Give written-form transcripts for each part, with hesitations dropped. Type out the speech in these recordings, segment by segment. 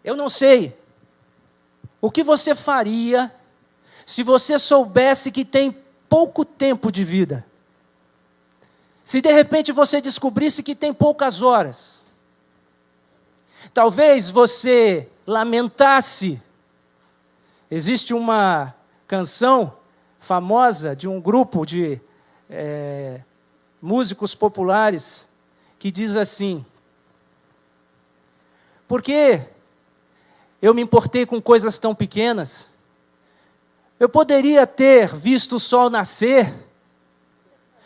Eu não sei o que você faria se você soubesse que tem pouco tempo de vida. Se de repente você descobrisse que tem poucas horas. Talvez você lamentasse. Existe uma canção famosa de um grupo de músicos populares que diz assim: por que eu me importei com coisas tão pequenas? Eu poderia ter visto o sol nascer,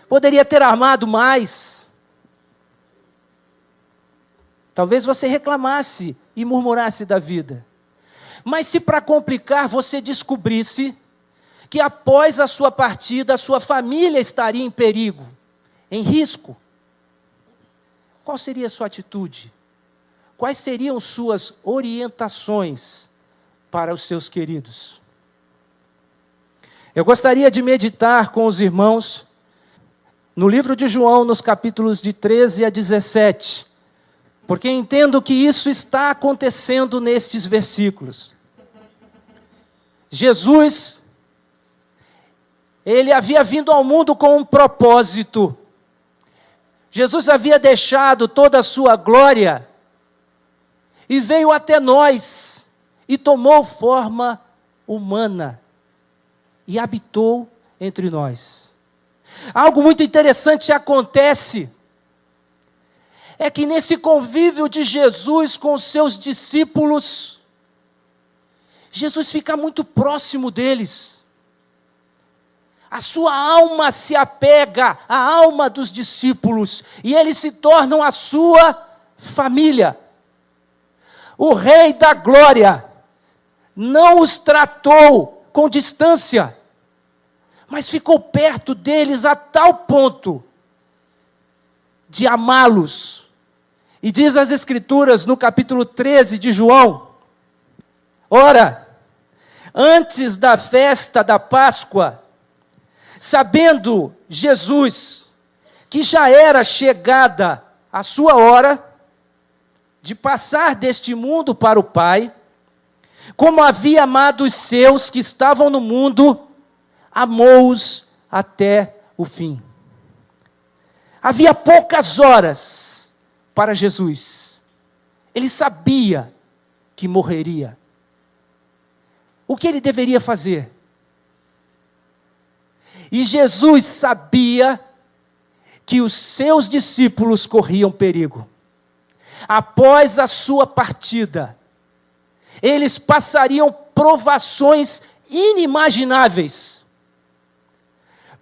poderia ter amado mais. Talvez você reclamasse e murmurasse da vida. Mas se para complicar você descobrisse que após a sua partida, a sua família estaria em perigo, em risco, qual seria a sua atitude? Quais seriam suas orientações para os seus queridos? Eu gostaria de meditar com os irmãos no livro de João, nos capítulos de 13 a 17, porque entendo que isso está acontecendo nestes versículos. Jesus, ele havia vindo ao mundo com um propósito. Jesus havia deixado toda a sua glória e veio até nós e tomou forma humana e habitou entre nós. Algo muito interessante acontece, é que nesse convívio de Jesus com os seus discípulos, Jesus fica muito próximo deles. A sua alma se apega à alma dos discípulos e eles se tornam a sua família. O Rei da Glória não os tratou com distância, mas ficou perto deles a tal ponto de amá-los. E diz as Escrituras no capítulo 13 de João: ora, antes da festa da Páscoa, sabendo Jesus que já era chegada a sua hora de passar deste mundo para o Pai, como havia amado os seus que estavam no mundo, amou-os até o fim. Havia poucas horas para Jesus. Ele sabia que morreria. O que ele deveria fazer? E Jesus sabia que os seus discípulos corriam perigo. Após a sua partida, eles passariam provações inimagináveis.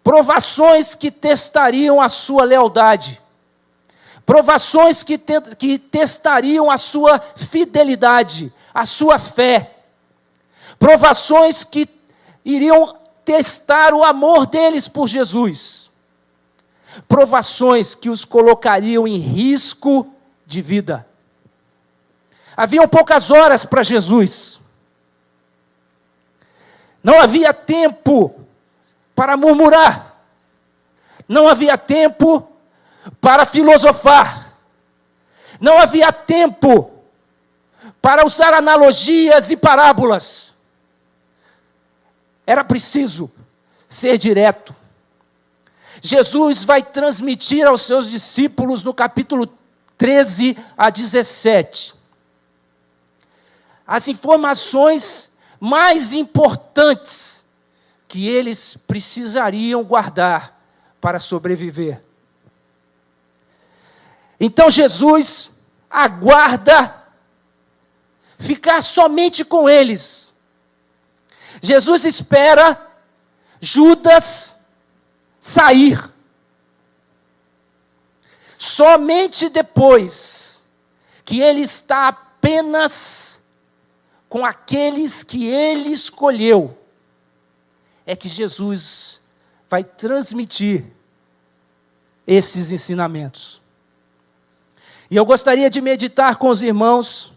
Provações que testariam a sua lealdade. Provações que testariam a sua fidelidade, a sua fé. Provações que iriam testar o amor deles por Jesus. Provações que os colocariam em risco de vida. Haviam poucas horas para Jesus. Não havia tempo para murmurar. Não havia tempo para filosofar. Não havia tempo para usar analogias e parábolas. Era preciso ser direto. Jesus vai transmitir aos seus discípulos no capítulo 13 a 17 as informações mais importantes que eles precisariam guardar para sobreviver. Então Jesus aguarda ficar somente com eles. Jesus espera Judas sair. Somente depois que ele está apenas com aqueles que ele escolheu, é que Jesus vai transmitir esses ensinamentos. E eu gostaria de meditar com os irmãos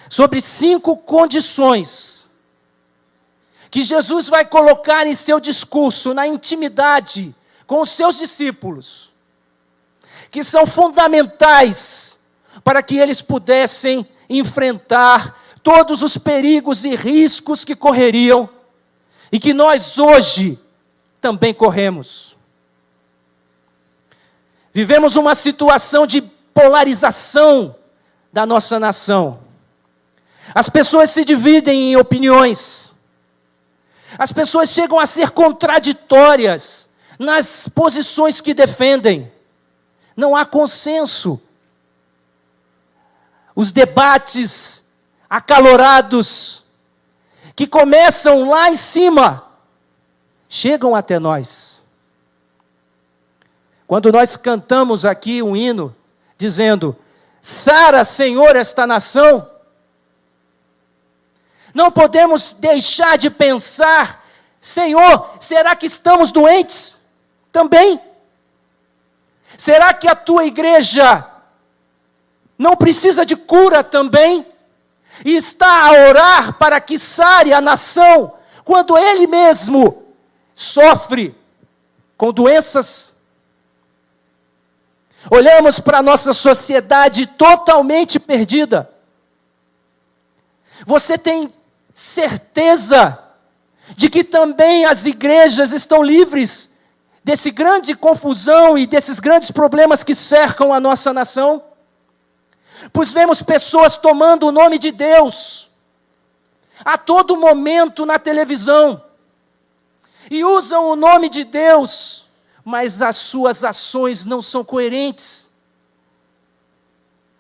sobre 5 condições que Jesus vai colocar em seu discurso, na intimidade com os seus discípulos, que são fundamentais para que eles pudessem enfrentar todos os perigos e riscos que correriam e que nós hoje também corremos. Vivemos uma situação de polarização da nossa nação. As pessoas se dividem em opiniões. As pessoas chegam a ser contraditórias nas posições que defendem. Não há consenso. Os debates acalorados, que começam lá em cima, chegam até nós. Quando nós cantamos aqui um hino, dizendo, sara, Senhor, esta nação, não podemos deixar de pensar, Senhor, será que estamos doentes também? Será que a tua igreja não precisa de cura também? E está a orar para que sare a nação, quando ele mesmo sofre com doenças? Olhamos para a nossa sociedade totalmente perdida. Você tem certeza de que também as igrejas estão livres desse grande confusão e desses grandes problemas que cercam a nossa nação? Pois vemos pessoas tomando o nome de Deus a todo momento na televisão e usam o nome de Deus, mas as suas ações não são coerentes.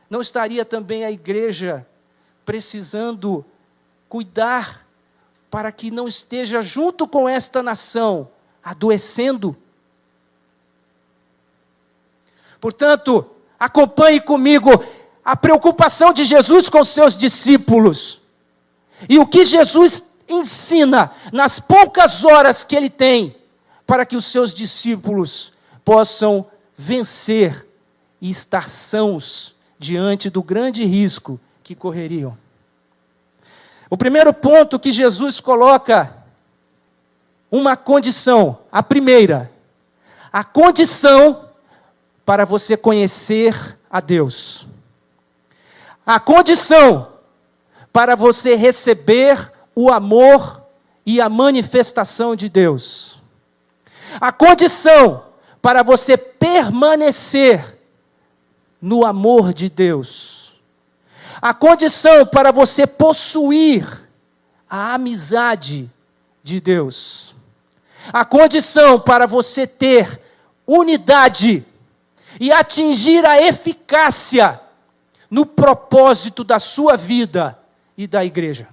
Não estaria também a igreja precisando cuidar para que não esteja junto com esta nação adoecendo? Portanto, acompanhe comigo a preocupação de Jesus com seus discípulos. E o que Jesus ensina nas poucas horas que ele tem para que os seus discípulos possam vencer e estar sãos diante do grande risco que correriam. O primeiro ponto que Jesus coloca, uma condição, a primeira, a condição para você conhecer a Deus. A condição para você receber o amor e a manifestação de Deus. A condição para você permanecer no amor de Deus. A condição para você possuir a amizade de Deus. A condição para você ter unidade e atingir a eficácia no propósito da sua vida e da igreja.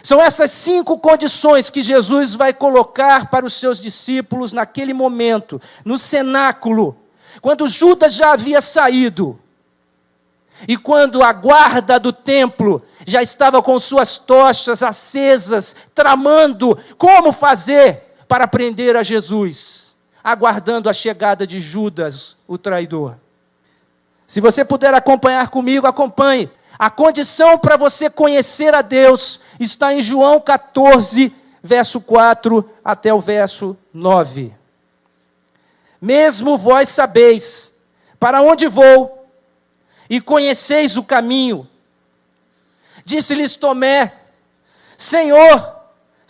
São essas 5 condições que Jesus vai colocar para os seus discípulos naquele momento, no cenáculo, quando Judas já havia saído, e quando a guarda do templo já estava com suas tochas acesas, tramando como fazer para prender a Jesus, aguardando a chegada de Judas, o traidor. Se você puder acompanhar comigo, acompanhe. A condição para você conhecer a Deus está em João 14, verso 4 até o verso 9. Mesmo vós sabeis para onde vou e conheceis o caminho. Disse-lhes Tomé, Senhor,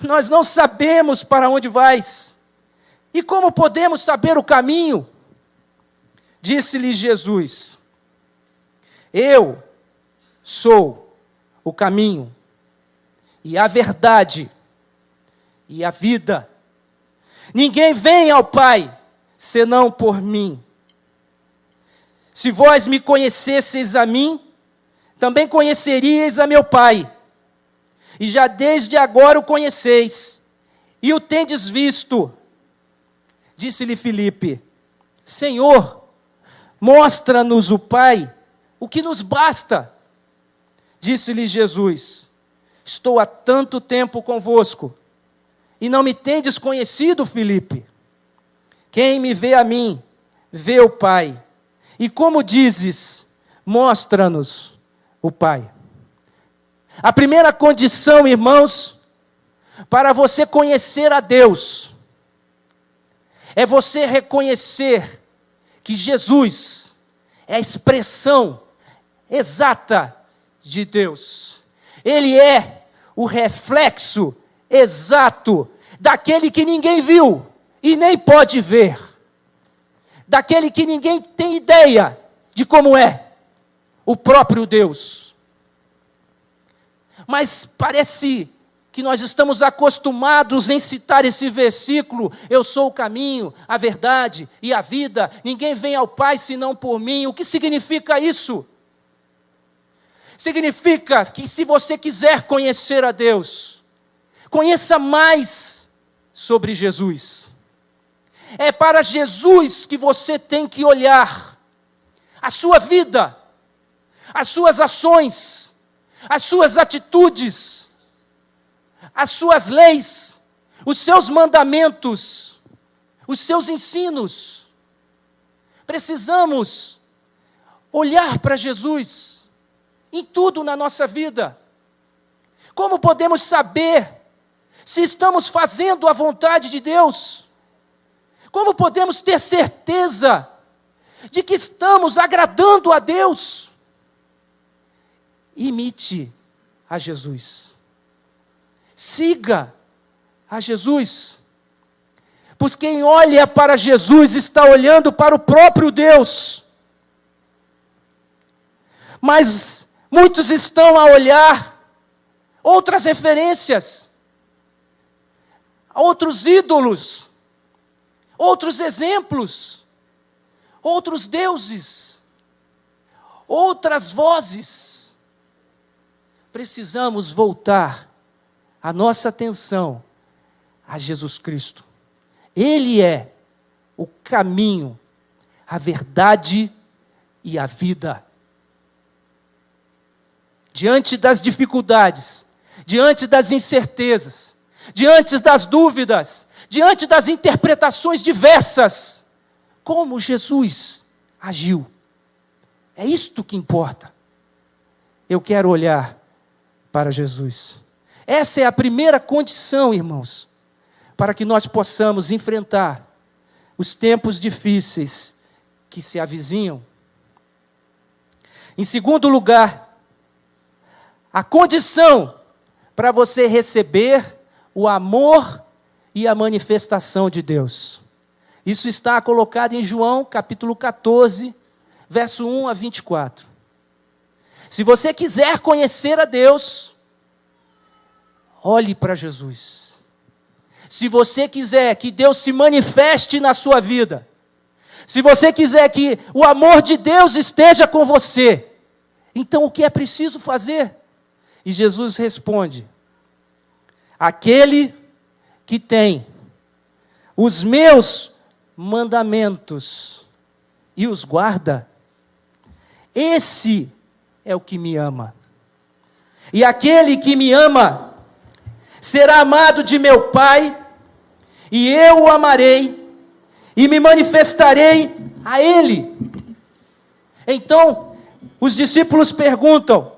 nós não sabemos para onde vais, e como podemos saber o caminho? Disse-lhe Jesus, eu sou o caminho, e a verdade, e a vida. Ninguém vem ao Pai, senão por mim. Se vós me conhecesseis a mim, também conheceríeis a meu Pai. E já desde agora o conheceis, e o tendes visto. Disse-lhe Filipe, Senhor, mostra-nos o Pai, o que nos basta. Disse-lhe Jesus, estou há tanto tempo convosco, e não me tendes conhecido, Filipe? Quem me vê a mim, vê o Pai. E como dizes, mostra-nos o Pai. A primeira condição, irmãos, para você conhecer a Deus, é você reconhecer que Jesus é a expressão exata de Deus. Ele é o reflexo exato daquele que ninguém viu e nem pode ver, daquele que ninguém tem ideia de como é, o próprio Deus. Mas parece que nós estamos acostumados em citar esse versículo: eu sou o caminho, a verdade e a vida, ninguém vem ao Pai senão por mim. O que significa isso? Significa que se você quiser conhecer a Deus, conheça mais sobre Jesus. É para Jesus que você tem que olhar. A sua vida, as suas ações, as suas atitudes, as suas leis, os seus mandamentos, os seus ensinos. Precisamos olhar para Jesus em tudo na nossa vida. Como podemos saber se estamos fazendo a vontade de Deus? Como podemos ter certeza de que estamos agradando a Deus? Imite a Jesus. Siga a Jesus. Pois quem olha para Jesus está olhando para o próprio Deus. Mas muitos estão a olhar outras referências, outros ídolos, outros exemplos, outros deuses, outras vozes. Precisamos voltar a nossa atenção a Jesus Cristo. Ele é o caminho, a verdade e a vida. Diante das dificuldades, diante das incertezas, diante das dúvidas, diante das interpretações diversas, como Jesus agiu. É isto que importa. Eu quero olhar para Jesus. Essa é a primeira condição, irmãos, para que nós possamos enfrentar os tempos difíceis que se avizinham. Em segundo lugar, a condição para você receber o amor e a manifestação de Deus. Isso está colocado em João, capítulo 14, verso 1 a 24. Se você quiser conhecer a Deus, olhe para Jesus. Se você quiser que Deus se manifeste na sua vida, se você quiser que o amor de Deus esteja com você, então o que é preciso fazer? E Jesus responde: aquele que tem os meus mandamentos e os guarda, esse é o que me ama. E aquele que me ama será amado de meu Pai, e eu o amarei, e me manifestarei a ele. Então, os discípulos perguntam,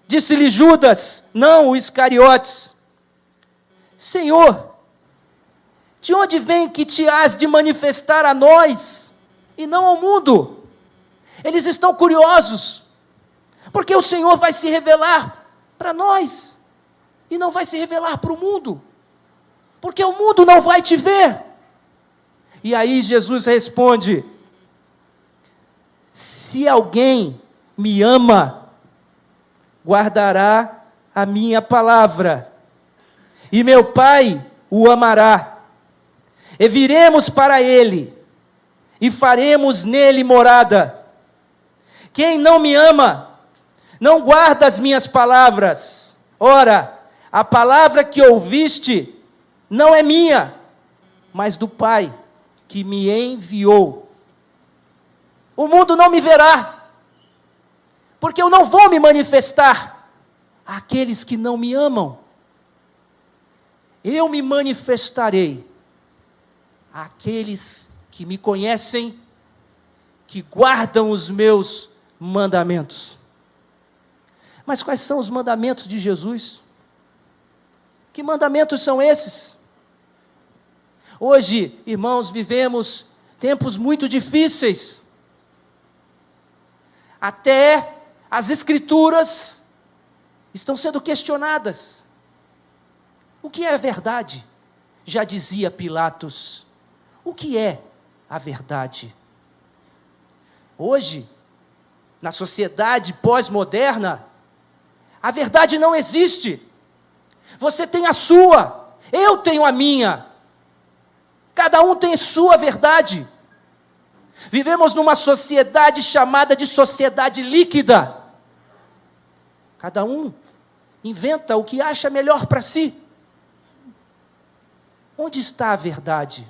disse-lhe Judas, não o Iscariotes: Senhor, de onde vem que te has de manifestar a nós, e não ao mundo? Eles estão curiosos, porque o Senhor vai se revelar para nós, e não vai se revelar para o mundo, porque o mundo não vai te ver. E aí Jesus responde: se alguém me ama, guardará a minha palavra, e meu Pai o amará, e viremos para ele, e faremos nele morada. Quem não me ama, não guarda as minhas palavras. Ora, a palavra que ouviste não é minha, mas do Pai que me enviou. O mundo não me verá, porque eu não vou me manifestar àqueles que não me amam. Eu me manifestarei àqueles que me conhecem, que guardam os meus mandamentos. Mas quais são os mandamentos de Jesus? Que mandamentos são esses? Hoje, irmãos, vivemos tempos muito difíceis. Até as Escrituras estão sendo questionadas. O que é a verdade? Já dizia Pilatos. O que é a verdade? Hoje, na sociedade pós-moderna, a verdade não existe. Você tem a sua, eu tenho a minha. Cada um tem sua verdade. Vivemos numa sociedade chamada de sociedade líquida. Cada um inventa o que acha melhor para si. Onde está a verdade?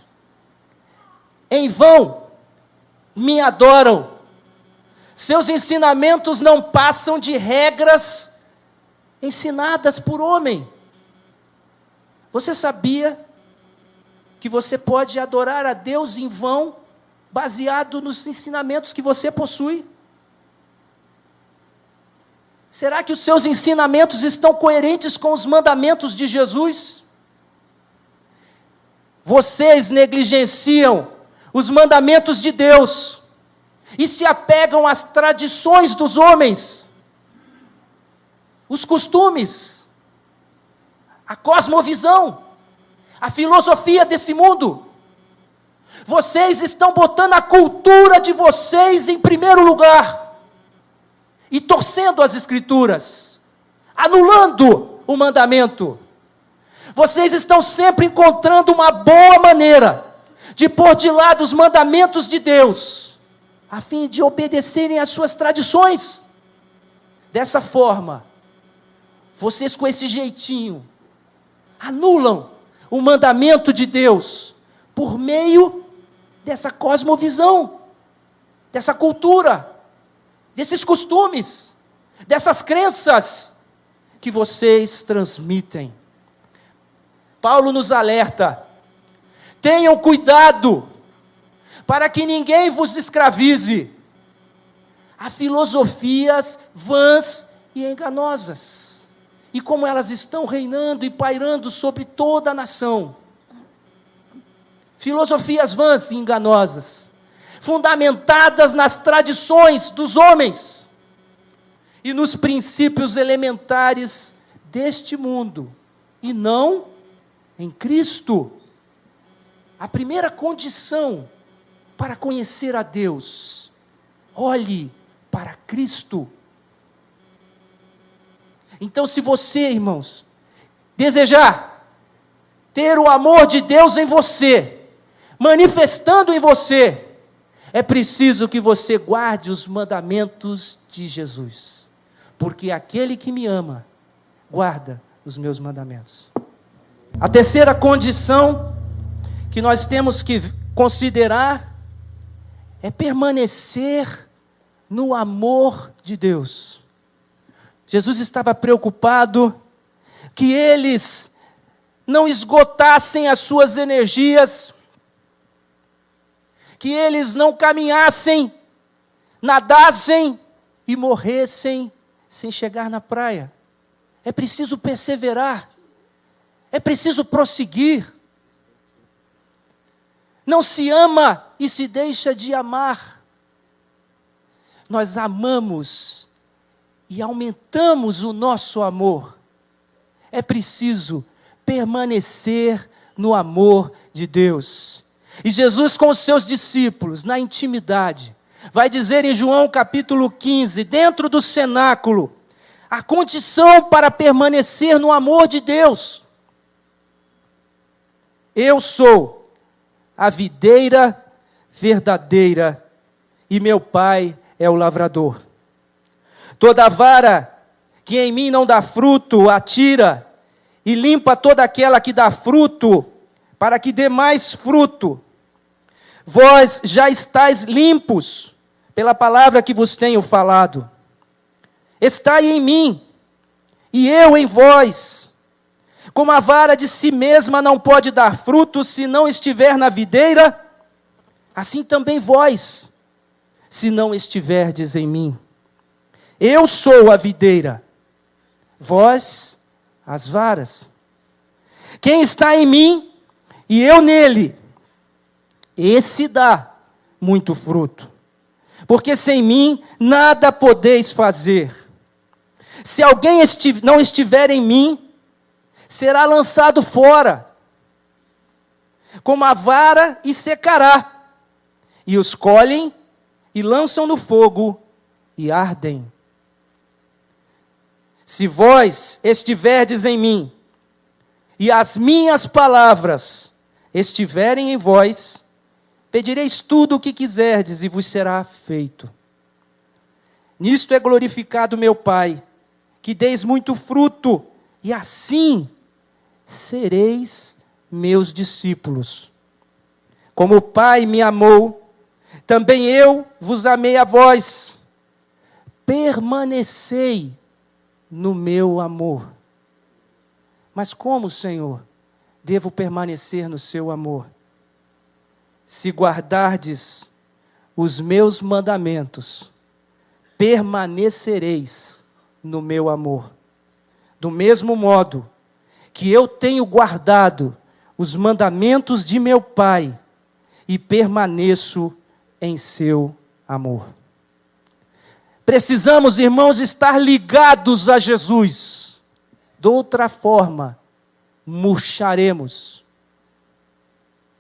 Em vão me adoram. Seus ensinamentos não passam de regras ensinadas por homem. Você sabia que você pode adorar a Deus em vão, baseado nos ensinamentos que você possui? Será que os seus ensinamentos estão coerentes com os mandamentos de Jesus? Vocês negligenciam os mandamentos de Deus e se apegam às tradições dos homens, os costumes, a cosmovisão, a filosofia desse mundo. Vocês estão botando a cultura de vocês em primeiro lugar e torcendo as Escrituras, anulando o mandamento. Vocês estão sempre encontrando uma boa maneira de pôr de lado os mandamentos de Deus, a fim de obedecerem às suas tradições. Dessa forma, vocês com esse jeitinho, anulam o mandamento de Deus, por meio dessa cosmovisão, dessa cultura, desses costumes, dessas crenças que vocês transmitem. Paulo nos alerta: tenham cuidado, para que ninguém vos escravize a filosofias vãs e enganosas, e como elas estão reinando e pairando sobre toda a nação. Filosofias vãs e enganosas, fundamentadas nas tradições dos homens e nos princípios elementares deste mundo, e não em Cristo. A primeira condição para conhecer a Deus: olhe para Cristo. Então, se você, irmãos, desejar ter o amor de Deus em você, manifestando em você, é preciso que você guarde os mandamentos de Jesus, porque aquele que me ama, guarda os meus mandamentos. A terceira condição que nós temos que considerar é permanecer no amor de Deus. Jesus estava preocupado que eles não esgotassem as suas energias, que eles não caminhassem, nadassem e morressem sem chegar na praia. É preciso perseverar, é preciso prosseguir. Não se ama e se deixa de amar. Nós amamos e aumentamos o nosso amor. É preciso permanecer no amor de Deus. E Jesus com os seus discípulos, na intimidade, vai dizer em João capítulo 15, dentro do cenáculo, a condição para permanecer no amor de Deus. Eu sou a videira verdadeira e meu Pai é o lavrador. Toda vara que em mim não dá fruto, atira e limpa toda aquela que dá fruto, para que dê mais fruto. Vós já estáis limpos pela palavra que vos tenho falado. Estai em mim e eu em vós. Como a vara de si mesma não pode dar fruto se não estiver na videira, assim também vós, se não estiverdes em mim. Eu sou a videira, vós as varas. Quem está em mim e eu nele, esse dá muito fruto. Porque sem mim nada podeis fazer. Se alguém não estiver em mim, será lançado fora, como a vara, e secará. E os colhem e lançam no fogo e ardem. Se vós estiverdes em mim, e as minhas palavras estiverem em vós, pedireis tudo o que quiserdes e vos será feito. Nisto é glorificado meu Pai, que deis muito fruto, e assim sereis meus discípulos. Como o Pai me amou, também eu vos amei a vós. Permanecei no meu amor. Mas como, Senhor, devo permanecer no seu amor? Se guardardes os meus mandamentos, permanecereis no meu amor. Do mesmo modo que eu tenho guardado os mandamentos de meu Pai e permaneço em seu amor. Precisamos, irmãos, estar ligados a Jesus. De outra forma, murcharemos.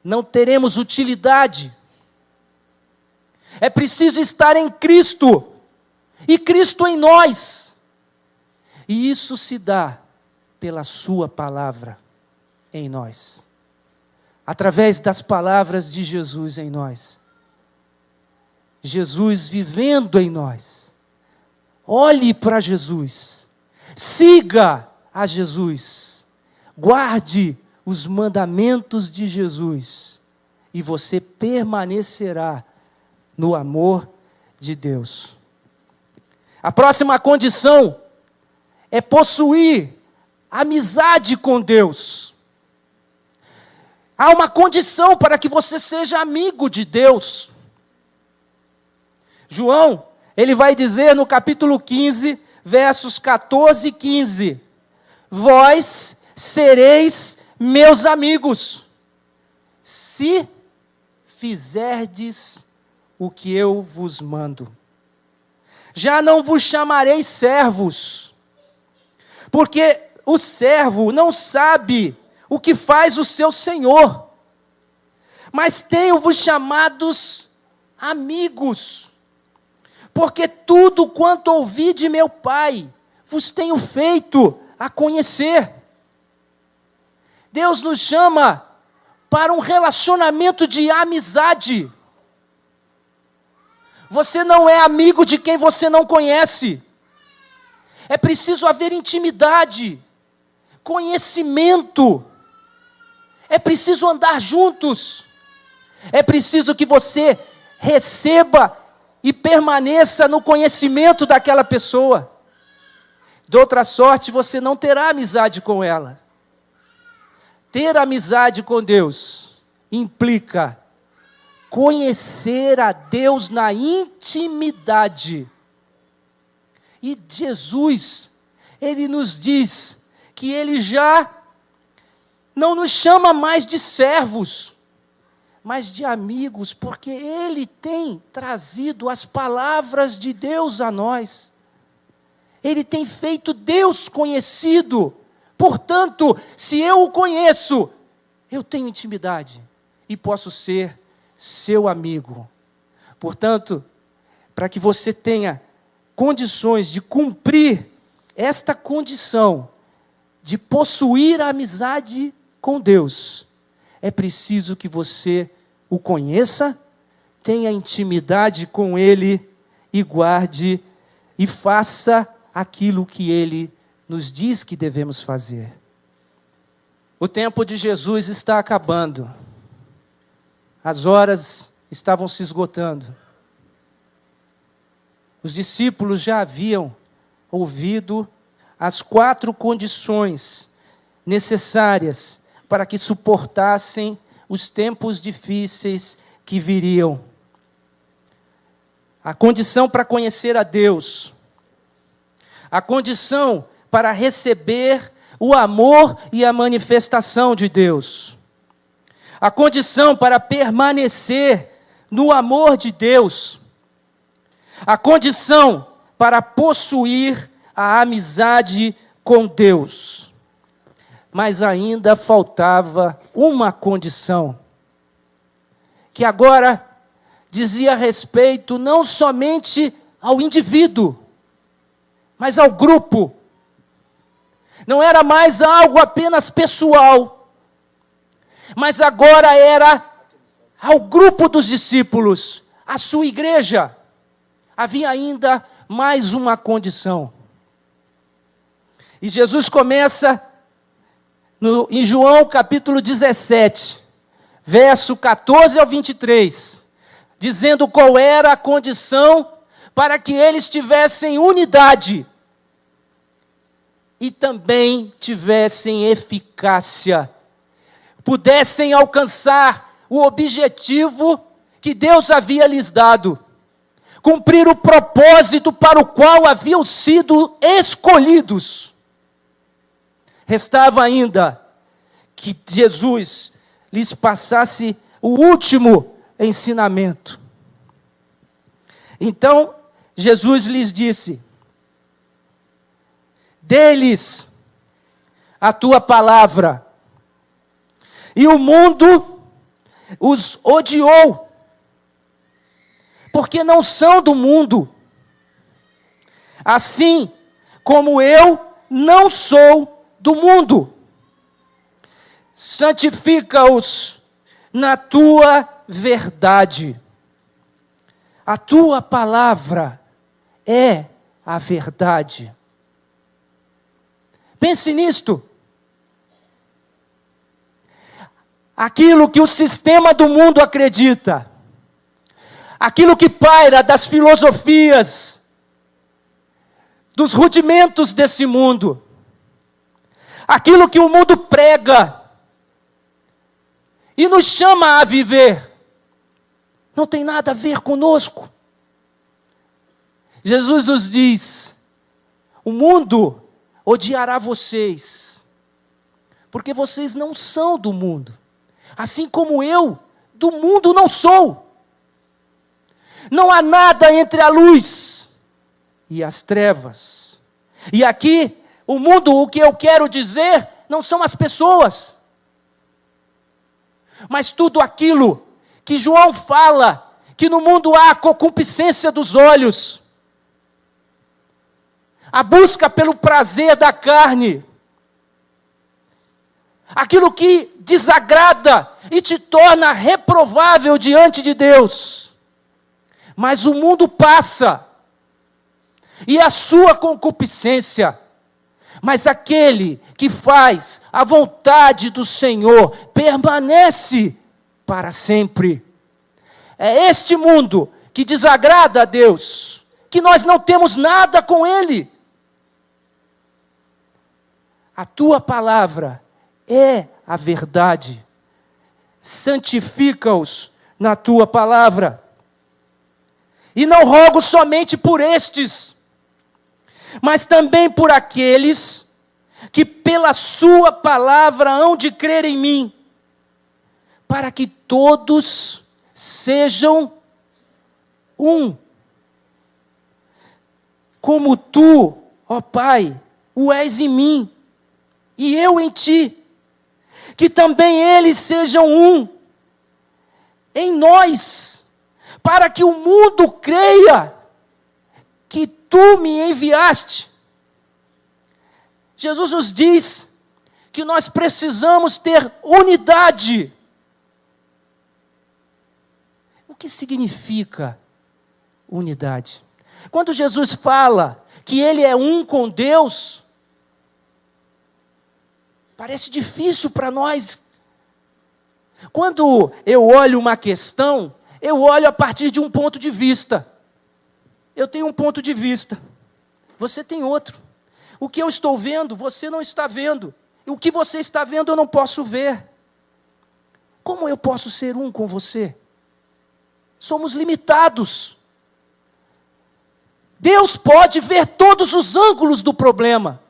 Não teremos utilidade. É preciso estar em Cristo, e Cristo em nós. E isso se dá pela sua palavra em nós. Através das palavras de Jesus em nós. Jesus vivendo em nós. Olhe para Jesus. Siga a Jesus. Guarde os mandamentos de Jesus. E você permanecerá no amor de Deus. A próxima condição é possuir amizade com Deus. Há uma condição para que você seja amigo de Deus. João, ele vai dizer no capítulo 15, versos 14 e 15: vós sereis meus amigos, se fizerdes o que eu vos mando. Já não vos chamarei servos, porque o servo não sabe o que faz o seu senhor, mas tenho-vos chamados amigos, porque tudo quanto ouvi de meu Pai, vos tenho feito a conhecer. Deus nos chama para um relacionamento de amizade. Você não é amigo de quem você não conhece. É preciso haver intimidade, conhecimento. É preciso andar juntos. É preciso que você receba e permaneça no conhecimento daquela pessoa. De outra sorte, você não terá amizade com ela. Ter amizade com Deus implica conhecer a Deus na intimidade. E Jesus, Ele nos diz que Ele já não nos chama mais de servos, mas de amigos, porque Ele tem trazido as palavras de Deus a nós. Ele tem feito Deus conhecido. Portanto, se eu o conheço, eu tenho intimidade e posso ser seu amigo. Portanto, para que você tenha condições de cumprir esta condição de possuir a amizade com Deus, é preciso que você o conheça, tenha intimidade com Ele e guarde e faça aquilo que Ele nos diz que devemos fazer. O tempo de Jesus está acabando. As horas estavam se esgotando. Os discípulos já haviam ouvido as 4 condições necessárias para que suportassem os tempos difíceis que viriam. A condição para conhecer a Deus. A condição para receber o amor e a manifestação de Deus. A condição para permanecer no amor de Deus. A condição para possuir a amizade com Deus. Mas ainda faltava uma condição, que agora dizia respeito não somente ao indivíduo, mas ao grupo. Não era mais algo apenas pessoal, mas agora era ao grupo dos discípulos, à sua igreja. Havia ainda mais uma condição. E Jesus começa em João capítulo 17, verso 14 ao 23, dizendo qual era a condição para que eles tivessem unidade e também tivessem eficácia, pudessem alcançar o objetivo que Deus havia lhes dado, cumprir o propósito para o qual haviam sido escolhidos. Restava ainda que Jesus lhes passasse o último ensinamento. Então, Jesus lhes disse: dê-lhes a tua palavra. E o mundo os odiou, porque não são do mundo, assim como eu não sou do mundo. Santifica-os na tua verdade. A tua palavra é a verdade. Pense nisto. Aquilo que o sistema do mundo acredita, aquilo que paira das filosofias, dos rudimentos desse mundo, aquilo que o mundo prega e nos chama a viver, não tem nada a ver conosco. Jesus nos diz: o mundo odiará vocês, porque vocês não são do mundo, assim como eu do mundo não sou. Não há nada entre a luz e as trevas. E aqui, o mundo, o que eu quero dizer, não são as pessoas, mas tudo aquilo que João fala, que no mundo há a concupiscência dos olhos, a busca pelo prazer da carne, aquilo que desagrada e te torna reprovável diante de Deus. Mas o mundo passa, e a sua concupiscência, mas aquele que faz a vontade do Senhor permanece para sempre. É este mundo que desagrada a Deus, que nós não temos nada com ele. A tua palavra é a verdade. Santifica-os na tua palavra. E não rogo somente por estes, mas também por aqueles que pela sua palavra hão de crer em mim, para que todos sejam um, como tu, ó Pai, o és em mim, e eu em ti, que também eles sejam um em nós, para que o mundo creia que tu me enviaste. Jesus nos diz que nós precisamos ter unidade. O que significa unidade? Quando Jesus fala que ele é um com Deus, parece difícil para nós. Quando eu olho uma questão, eu olho a partir de um ponto de vista. Eu tenho um ponto de vista, você tem outro. O que eu estou vendo, você não está vendo. E o que você está vendo, eu não posso ver. Como eu posso ser um com você? Somos limitados. Deus pode ver todos os ângulos do problema,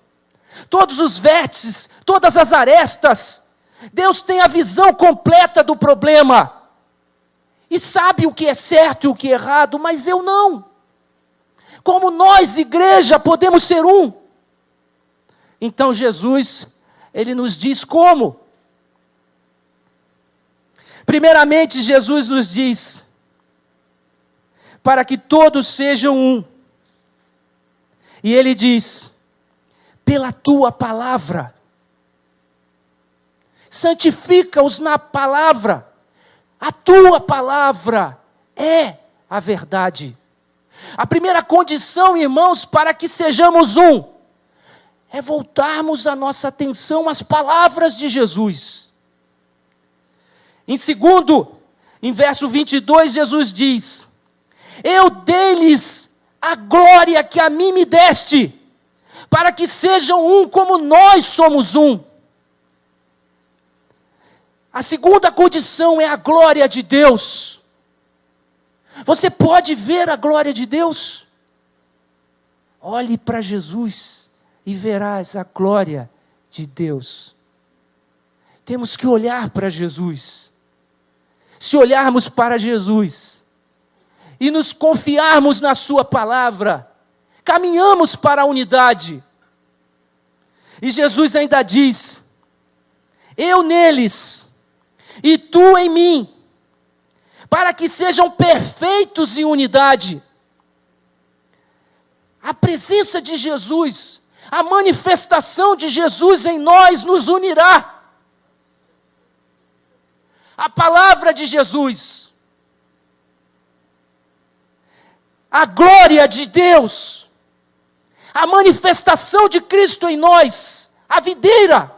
todos os vértices, todas as arestas. Deus tem a visão completa do problema e sabe o que é certo e o que é errado, mas eu não. como nós, igreja, podemos ser um. Então Jesus, Ele nos diz como. Primeiramente, Jesus nos diz, para que todos sejam um. E Ele diz, pela tua palavra. Santifica-os na palavra. A tua palavra é a verdade. A primeira condição, irmãos, para que sejamos um, é voltarmos a nossa atenção às palavras de Jesus. Em segundo, em verso 22, Jesus diz, eu dei-lhes a glória que a mim me deste, para que sejam um como nós somos um. A segunda condição é a glória de Deus. Você pode ver a glória de Deus? Olhe para Jesus e verás a glória de Deus. Temos que olhar para Jesus. Se olharmos para Jesus e nos confiarmos na sua palavra, caminhamos para a unidade. E Jesus ainda diz, eu neles e tu em mim, para que sejam perfeitos em unidade. A presença de Jesus, a manifestação de Jesus em nós nos unirá. A palavra de Jesus, a glória de Deus, a manifestação de Cristo em nós, a videira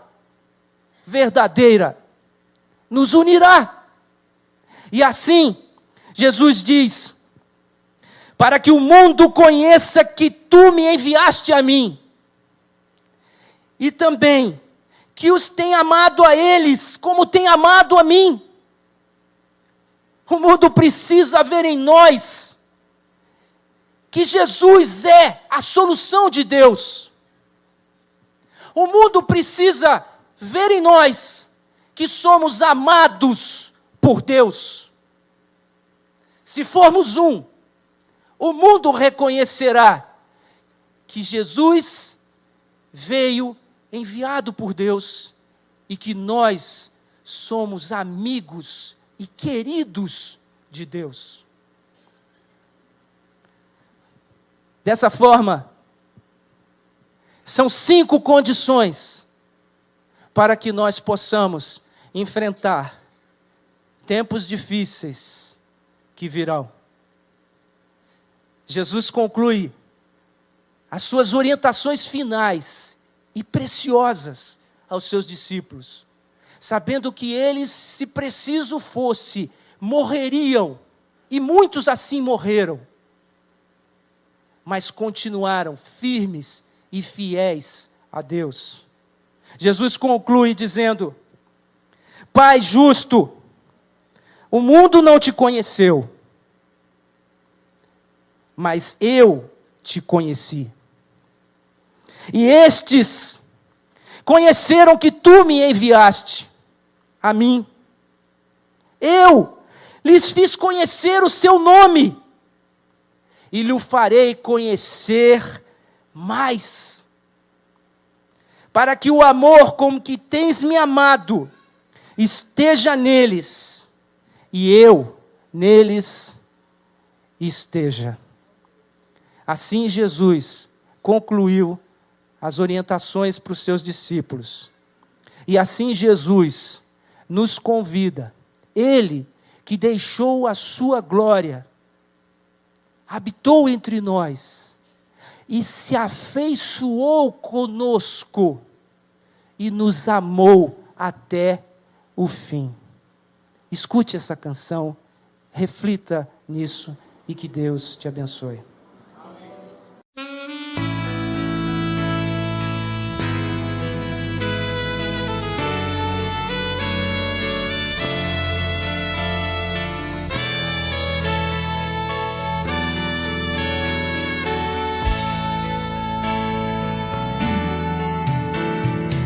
verdadeira, nos unirá. E assim, Jesus diz, para que o mundo conheça que tu me enviaste a mim, e também que os tem amado a eles, como tem amado a mim. O mundo precisa ver em nós que Jesus é a solução de Deus. O mundo precisa ver em nós que somos amados por Deus. Se formos um, o mundo reconhecerá que Jesus veio enviado por Deus e que nós somos amigos e queridos de Deus. Dessa forma, são 5 condições para que nós possamos enfrentar tempos difíceis que virão. Jesus conclui as suas orientações finais e preciosas aos seus discípulos, sabendo que eles, se preciso fosse, morreriam, e muitos assim morreram, mas continuaram firmes e fiéis a Deus. Jesus conclui dizendo, Pai justo, o mundo não te conheceu, mas eu te conheci. E estes conheceram que tu me enviaste a mim. Eu lhes fiz conhecer o seu nome e lhe farei conhecer mais, para que o amor com que tens me amado esteja neles e eu neles esteja. Assim Jesus concluiu as orientações para os seus discípulos. E assim Jesus nos convida, Ele que deixou a sua glória, habitou entre nós e se afeiçoou conosco e nos amou até o fim. Escute essa canção, reflita nisso e que Deus te abençoe.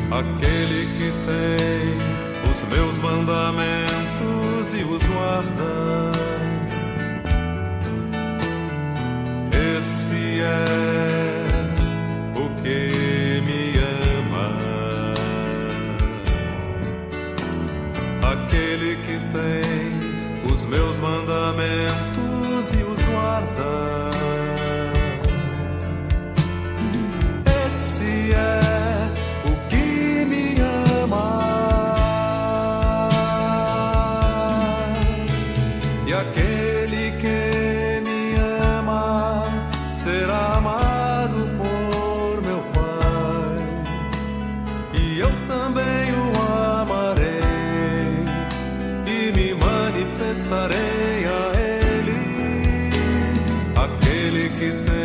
Aquele que tem os meus mandamentos e os guarda, Esse é o que me ama, aquele que tem os meus mandamentos e os guarda. Esse é o que me ama, e aquele que me ama será amado por meu Pai, e eu também o amarei e me manifestarei a Ele. Aquele que tem